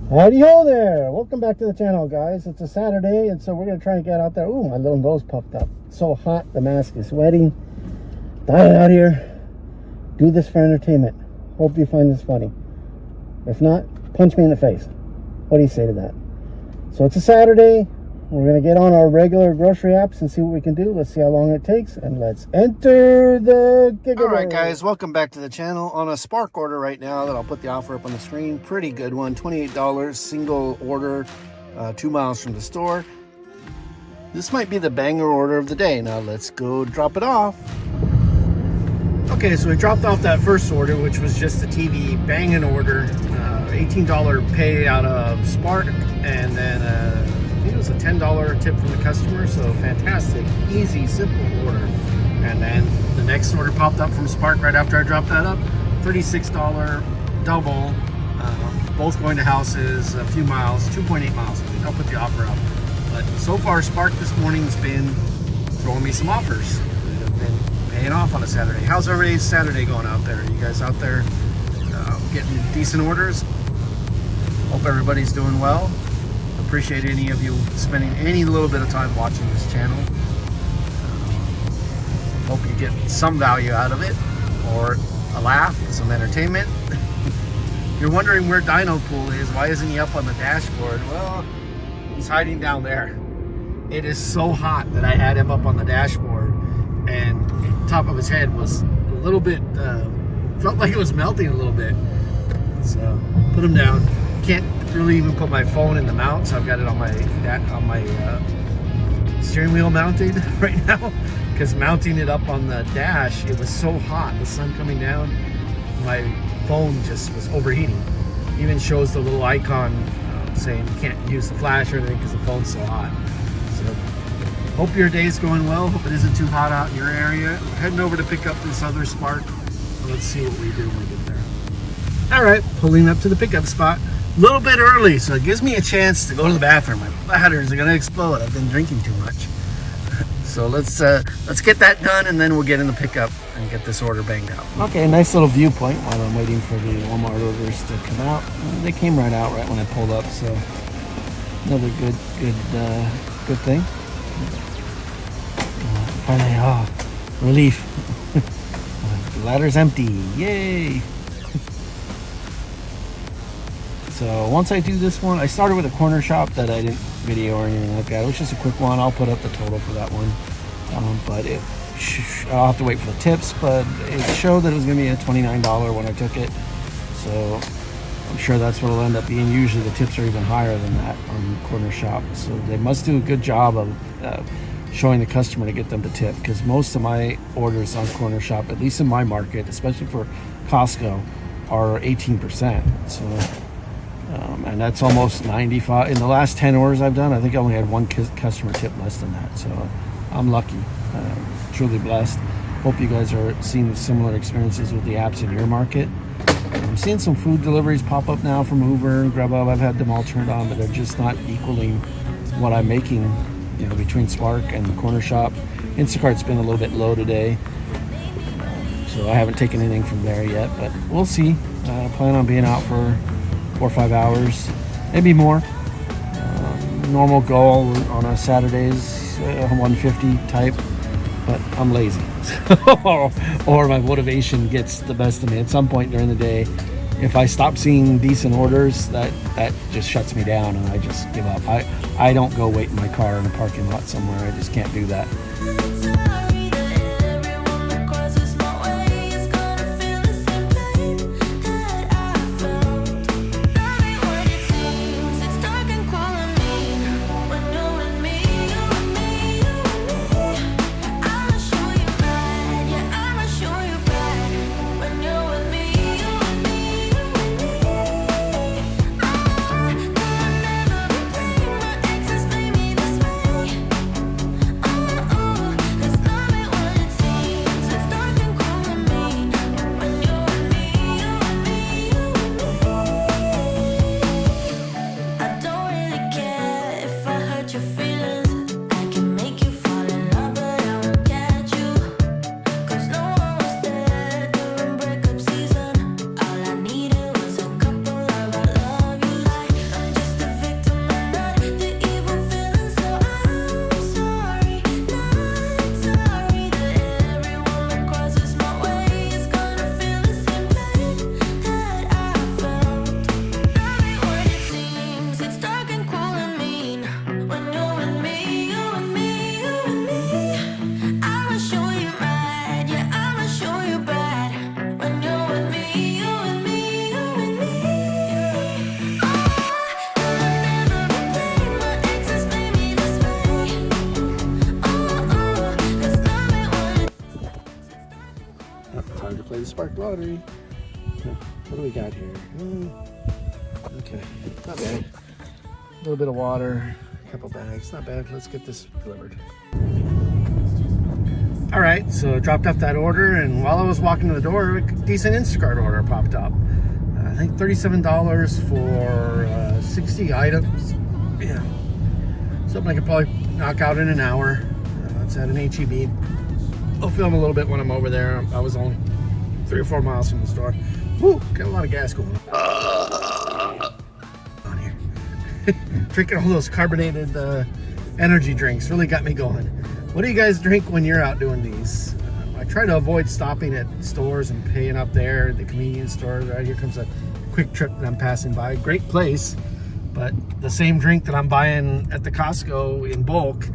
Howdy ho there! Welcome back to the channel, guys. It's a Saturday, and so we're gonna try and get out there. Ooh, my little nose puffed up. It's so hot, the mask is sweating. Dying out here. Do this for entertainment. Hope you find this funny. If not, punch me in the face. What do you say to that? So it's a Saturday. We're gonna get on our regular grocery apps and see what we can do. Let's see how long it takes, and let's enter the giveaway. All right, guys, welcome back to the channel. On a Spark order right now that I'll put the offer up on the screen. Pretty good one, $28, single order, 2 miles from the store. This might be the banger order of the day. Now let's go drop it off. Okay, so we dropped off that first order, which was just a TV banging order, $18 pay out of Spark, and then I think it was a $10 tip from the customer. So fantastic, easy, simple order. And then the next order popped up from Spark right after I dropped that up, $36 double, both going to houses, a few miles, 2.8 miles. I'll put the offer up. But so far, Spark this morning's been throwing me some offers. I've been paying off on a Saturday. How's everybody's Saturday going out there? You guys out there getting decent orders? Hope everybody's doing well. Appreciate any of you spending any little bit of time watching this channel. Hope you get some value out of it, or a laugh, some entertainment. You're wondering where Dino Pool is. Why isn't he up on the dashboard? Well, he's hiding down there. It is so hot that I had him up on the dashboard, and the top of his head was a little bit, felt like it was melting a little bit. So put him down. Can't really even put my phone in the mount, so I've got it on my steering wheel mounted right now, because mounting it up on the dash, it was so hot, the sun coming down, my phone just was overheating. Even shows the little icon saying you can't use the flash or anything because the phone's so hot. So hope your day's going well. Hope it isn't too hot out in your area. We're heading over to pick up this other Spark. Let's see what we do when we get there. All right, pulling up to the pickup spot. A little bit early, so it gives me a chance to go to the bathroom. My bladders are gonna explode. I've been drinking too much. So let's get that done, and then we'll get in the pickup and get this order banged out. Okay, nice little viewpoint while I'm waiting for the Walmart orders to come out. They came right out right when I pulled up, so another good thing. Finally, relief. The ladder's empty. Yay! So once I do this one, I started with a Cornershop that I didn't video or anything like that. It was just a quick one. I'll put up the total for that one. But I'll have to wait for the tips, but it showed that it was going to be a $29 when I took it. So I'm sure that's what it'll end up being. Usually the tips are even higher than that on Cornershop. So they must do a good job of showing the customer to get them to tip, because most of my orders on Cornershop, at least in my market, especially for Costco, are 18%. So and that's almost 95. In the last 10 orders I've done, I think I only had one customer tip less than that. So I'm lucky, truly blessed. Hope you guys are seeing similar experiences with the apps in your market. I'm seeing some food deliveries pop up now from Uber and Grubhub. I've had them all turned on, but they're just not equaling what I'm making, between Spark and the Cornershop. Instacart's been a little bit low today, so I haven't taken anything from there yet, but we'll see. I plan on being out for 4 or 5 hours, maybe more. Normal goal on a Saturdays, 150 type, but I'm lazy. Or my motivation gets the best of me. At some point during the day, if I stop seeing decent orders, that just shuts me down and I just give up. I don't go wait in my car in a parking lot somewhere. I just can't do that. lottery. What do we got here? Okay, not bad. A little bit of water, a couple bags, not bad. Let's get this delivered. All right, so I dropped off that order, and while I was walking to the door, a decent Instacart order popped up. I think $37 for 60 items. Yeah, something I could probably knock out in an hour. It's at an HEB. I'll film a little bit when I'm over there. I was only 3 or 4 miles from the store. Woo, got a lot of gas going on here. Drinking all those carbonated energy drinks really got me going. What do you guys drink when you're out doing these? I try to avoid stopping at stores and paying up there, the convenience store. Right here comes a Quick Trip that I'm passing by. Great place, but the same drink that I'm buying at the Costco in bulk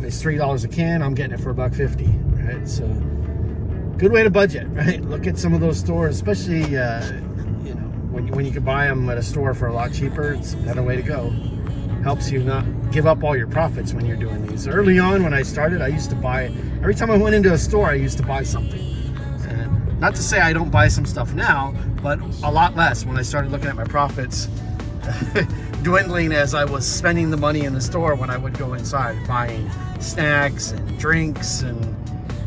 is $3 a can. I'm getting it for $1.50, right? So good way to budget, right? Look at some of those stores, especially you know, when you can buy them at a store for a lot cheaper. It's a better way to go. Helps you not give up all your profits when you're doing these. Early on when I started, I used to buy, every time I went into a store, I used to buy something. And not to say I don't buy some stuff now, but a lot less when I started looking at my profits dwindling as I was spending the money in the store when I would go inside buying snacks and drinks and,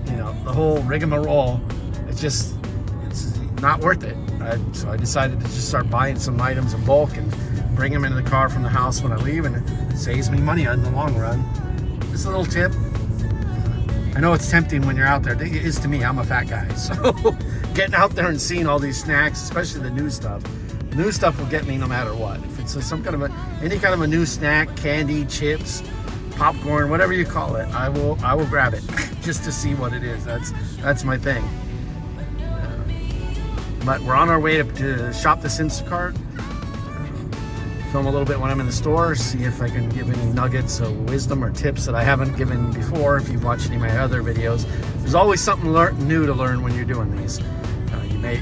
you know, the whole rigmarole. It's not worth it. So I decided to just start buying some items in bulk and bring them into the car from the house when I leave, and it saves me money in the long run. Just a little tip. I know it's tempting when you're out there. It is to me. I'm a fat guy, so getting out there and seeing all these snacks, especially the new stuff. The new stuff will get me no matter what. If it's some kind of any kind of a new snack, candy, chips, popcorn, whatever you call it, I will grab it just to see what it is. That's my thing. But we're on our way to shop this Instacart. Film a little bit when I'm in the store, see if I can give any nuggets of wisdom or tips that I haven't given before. If you've watched any of my other videos, there's always something new to learn when you're doing these. The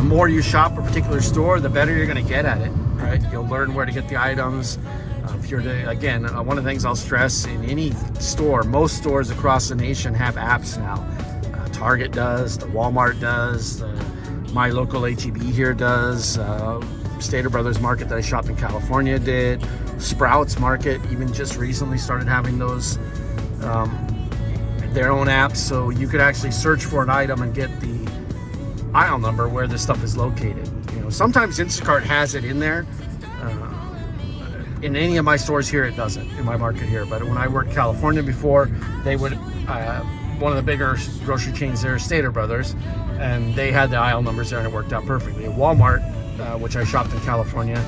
more you shop a particular store, the better you're going to get at it, right? You'll learn where to get the items. If you're again, one of the things I'll stress in any store, most stores across the nation have apps now. Target does, the Walmart does, my local HEB here does. Stater Brothers Market that I shopped in California did. Sprouts Market even just recently started having those their own apps, so you could actually search for an item and get the aisle number where this stuff is located. You know, sometimes Instacart has it in there. In any of my stores here, it doesn't in my market here. But when I worked in California before, they would one of the bigger grocery chains there is Stater Brothers, and they had the aisle numbers there, and it worked out perfectly. At Walmart, which I shopped in California,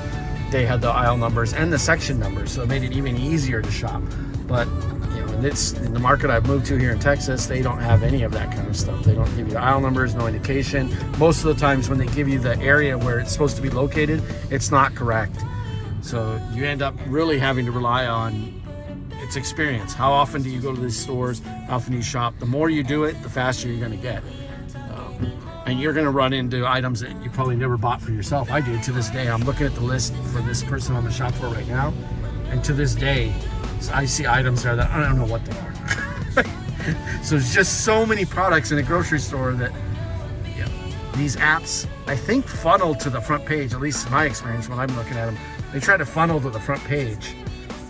they had the aisle numbers and the section numbers, so it made it even easier to shop. But you know, in the market I've moved to here in Texas, they don't have any of that kind of stuff. They don't give you the aisle numbers, no indication. Most of the times when they give you the area where it's supposed to be located, it's not correct. So you end up really having to rely on its experience. How often do you go to these stores? How often do you shop? The more you do it, the faster you're going to get. And you're going to run into items that you probably never bought for yourself. I do to this day. I'm looking at the list for this person I'm going to shop for right now, and to this day I see items there that I don't know what they are. So there's just so many products in a grocery store that, you know, these apps, I think, funnel to the front page, at least in my experience when I'm looking at them. They try to funnel to the front page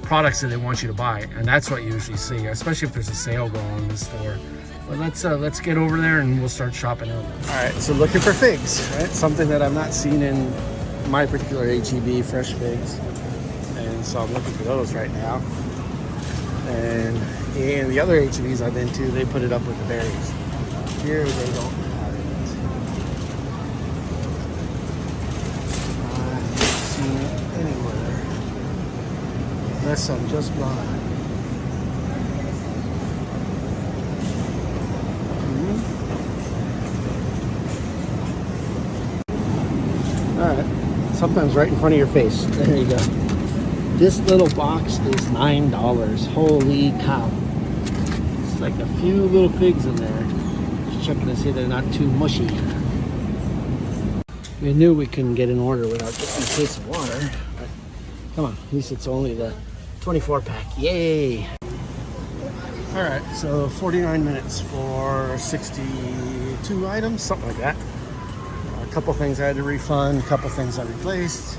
products that they want you to buy, and that's what you usually see, especially if there's a sale going on in the store. But let's get over there and we'll start shopping over. All right, so looking for figs, right? Something that I've not seen in my particular HEB, fresh figs. And so I'm looking for those right now. And in the other HEBs I've been to, they put it up with the berries. Here they don't have it. I haven't seen it anywhere. Unless I'm just blind. Alright, sometimes right in front of your face. There you go. This little box is $9. Holy cow. It's like a few little figs in there. Just checking to see they're not too mushy. We knew we couldn't get an order without getting a case of water. But come on, at least it's only the 24 pack. Yay! Alright, so 49 minutes for 60 2 items, something like that. A couple things I had to refund, a couple things I replaced.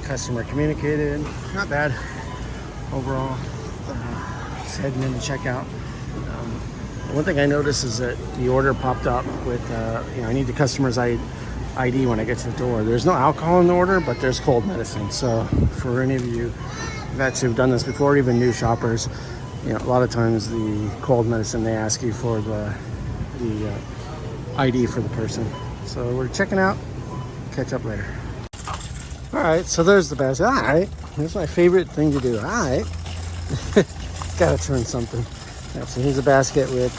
Customer communicated, not bad overall. Just heading in to check out. One thing I noticed is that the order popped up with, I need the customer's ID when I get to the door. There's no alcohol in the order, but there's cold medicine. So for any of you vets who've done this before, even new shoppers, a lot of times the cold medicine, they ask you for the ID for the person. So we're checking out, catch up later. All right, so there's the basket. All right, here's my favorite thing to do. All right, gotta turn something. Yeah, so here's a basket with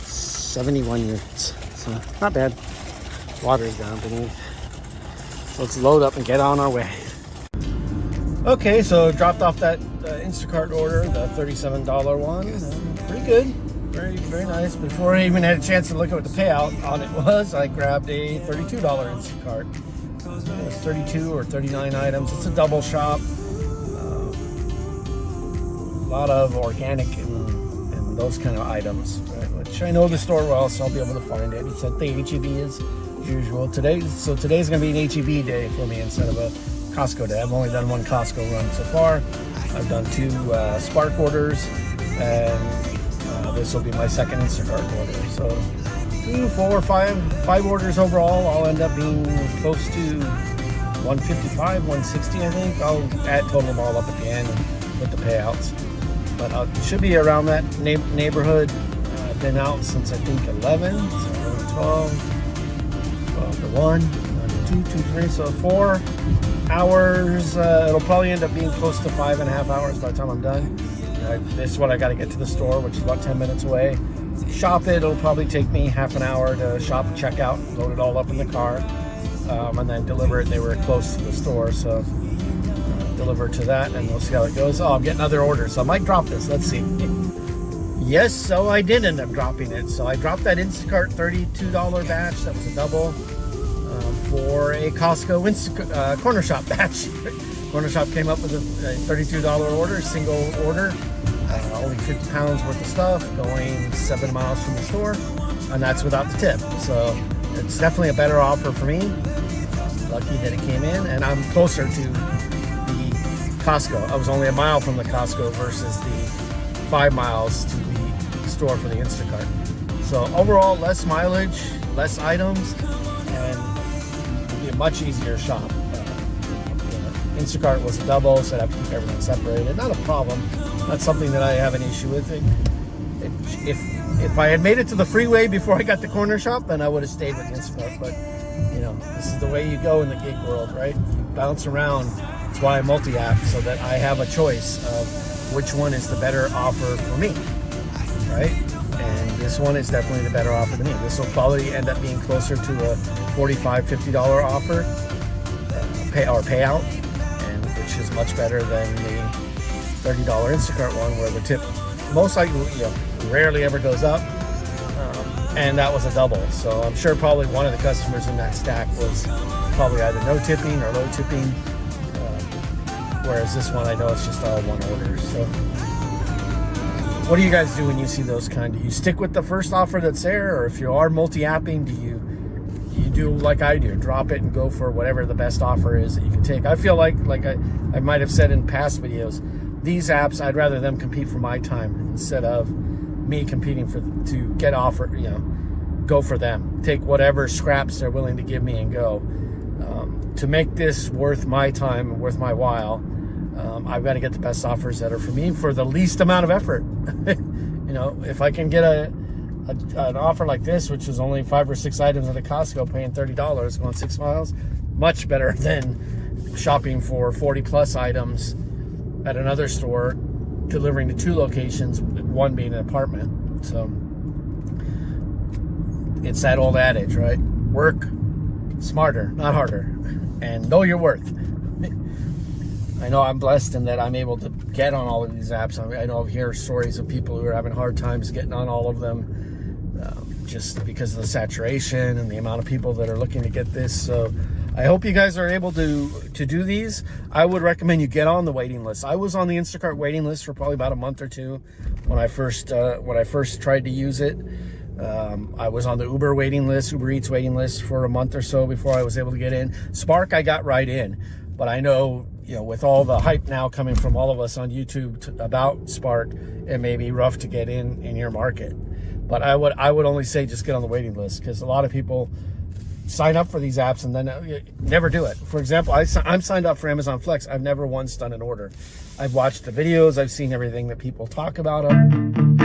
71 units, so not bad. Water's down beneath. So let's load up and get on our way. Okay, so dropped off that Instacart order, the $37 one. Pretty good, very, very nice. Before I even had a chance to look at what the payout on it was, I grabbed a $32 Instacart. It was 32 or 39 items. It's a double shop. A lot of organic and those kind of items, right? Which I know the store well, so I'll be able to find it. It's at the HEB as usual today. So today's going to be an HEB day for me instead of a Costco day. I've only done one Costco run so far. I've done 2 Spark orders, and this will be my second Instacart order. So 2, 4, 5 orders overall. I'll end up being close to 155, 160, I think. I'll total them all up at the end and put the payouts. But it should be around that neighborhood. I've been out since I think 11, so 12 to 1, 2, 3, so 4 hours. It'll probably end up being close to 5.5 hours by the time I'm done. This is what I got to get to the store, which is about 10 minutes away. Shop it. It'll probably take me half an hour to shop and check out, load it all up in the car, and then deliver it. They were close to the store, so deliver to that, and we'll see how it goes. Oh, I'm getting other orders, so I might drop this. Let's see. Yes, so I did end up dropping it. So I dropped that Instacart $32 batch. That was a double for a Costco Cornershop batch. Cornershop came up with a $32 order, single order, only 50 pounds worth of stuff, going 7 miles from the store, and that's without the tip. So it's definitely a better offer for me. Lucky that it came in, and I'm closer to the Costco. I was only a mile from the Costco versus the 5 miles to the store for the Instacart. So overall, less mileage, less items, and it'll be a much easier shop. Instacart was a double, so I'd have to keep everything separated. Not a problem. Not something that I have an issue with. If I had made it to the freeway before I got the Cornershop, then I would have stayed with Instacart. But this is the way you go in the gig world, right? You bounce around. That's why I multi-app, so that I have a choice of which one is the better offer for me, right? And this one is definitely the better offer to me. This will probably end up being closer to a $45, $50 offer payout, and which is much better than the $30 Instacart one, where the tip most likely rarely ever goes up, and that was a double. So I'm sure probably one of the customers in that stack was probably either no tipping or low tipping, whereas this one I know it's just all one order. So what do you guys do when you see those kind? Do you stick with the first offer that's there, or if you are multi-apping, do you do like I do, drop it and go for whatever the best offer is that you can take? I feel like I might have said in past videos, these apps, I'd rather them compete for my time instead of me competing to get offer, go for them. Take whatever scraps they're willing to give me and go. To make this worth my time, worth my while, I've got to get the best offers that are for me for the least amount of effort. If I can get an offer like this, which is only 5 or 6 items at a Costco, paying $30, going 6 miles, much better than shopping for 40 plus items at another store, delivering to 2 locations, one being an apartment. So it's that old adage, right? Work smarter, not harder, and know your worth. I know I'm blessed in that I'm able to get on all of these apps. I know I hear stories of people who are having hard times getting on all of them, just because of the saturation and the amount of people that are looking to get this. So I hope you guys are able to do these. I would recommend you get on the waiting list. I was on the Instacart waiting list for probably about a month or 2 when I first tried to use it. I was on the Uber waiting list, Uber Eats waiting list for a month or so before I was able to get in. Spark, I got right in, but I know, with all the hype now coming from all of us on YouTube about Spark, it may be rough to get in your market. But I would only say just get on the waiting list, because a lot of people sign up for these apps and then never do it. For example, I'm signed up for Amazon Flex. I've never once done an order. I've watched the videos. I've seen everything that people talk about them.